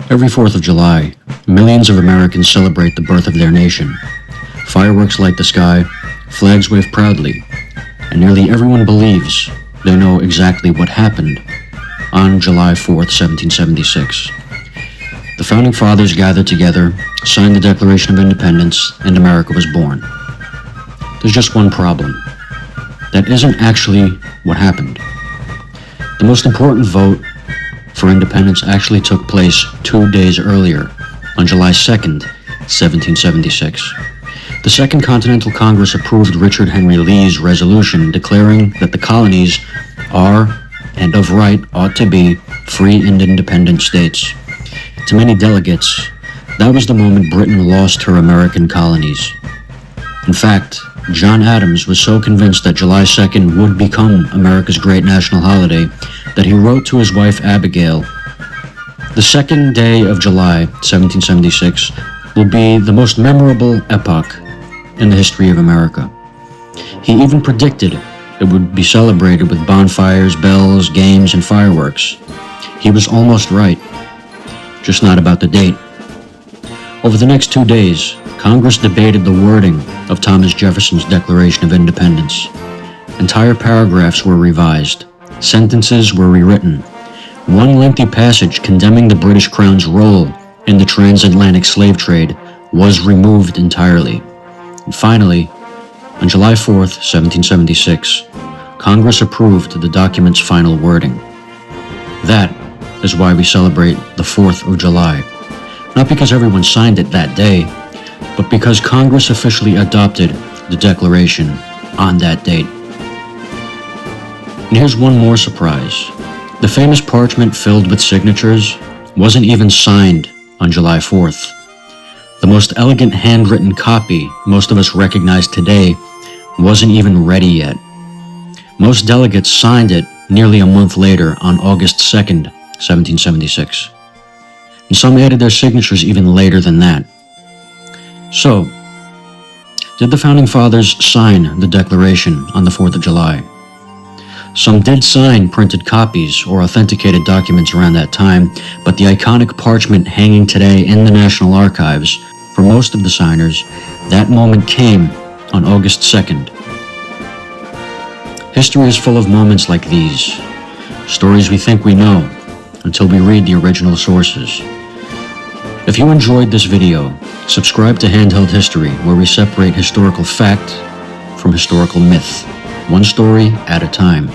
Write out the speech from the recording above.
Every 4th of July, millions of Americans celebrate the birth of their nation. Fireworks light the sky, flags wave proudly, and nearly everyone believes they know exactly what happened on July 4th, 1776. The Founding Fathers gathered together, signed the Declaration of Independence, and America was born. There's just one problem. That isn't actually what happened. The most important vote for independence actually took place 2 days earlier, on July 2nd, 1776. The Second Continental Congress approved Richard Henry Lee's resolution declaring that the colonies are, and of right ought to be, free and independent states. To many delegates, that was the moment Britain lost her American colonies. In fact, John Adams was so convinced that July 2nd would become America's great national holiday that he wrote to his wife Abigail, "The second day of July, 1776, will be the most memorable epoch in the history of America." He even predicted it would be celebrated with bonfires, bells, games, and fireworks. He was almost right, just not about the date. Over the next 2 days, Congress debated the wording of Thomas Jefferson's Declaration of Independence. Entire paragraphs were revised. Sentences were rewritten. One lengthy passage condemning the British Crown's role in the transatlantic slave trade was removed entirely. And finally, on July 4th, 1776, Congress approved the document's final wording. That is why we celebrate the 4th of July. Not because everyone signed it that day, but because Congress officially adopted the Declaration on that date. And here's one more surprise. The famous parchment filled with signatures wasn't even signed on July 4th. The most elegant handwritten copy most of us recognize today wasn't even ready yet. Most delegates signed it nearly a month later on August 2nd, 1776. And some added their signatures even later than that. So, did the Founding Fathers sign the Declaration on the 4th of July? Some did sign printed copies or authenticated documents around that time, but the iconic parchment hanging today in the National Archives, for most of the signers, that moment came on August 2nd. History is full of moments like these, stories we think we know until we read the original sources. If you enjoyed this video, subscribe to Handheld History, where we separate historical fact from historical myth, one story at a time.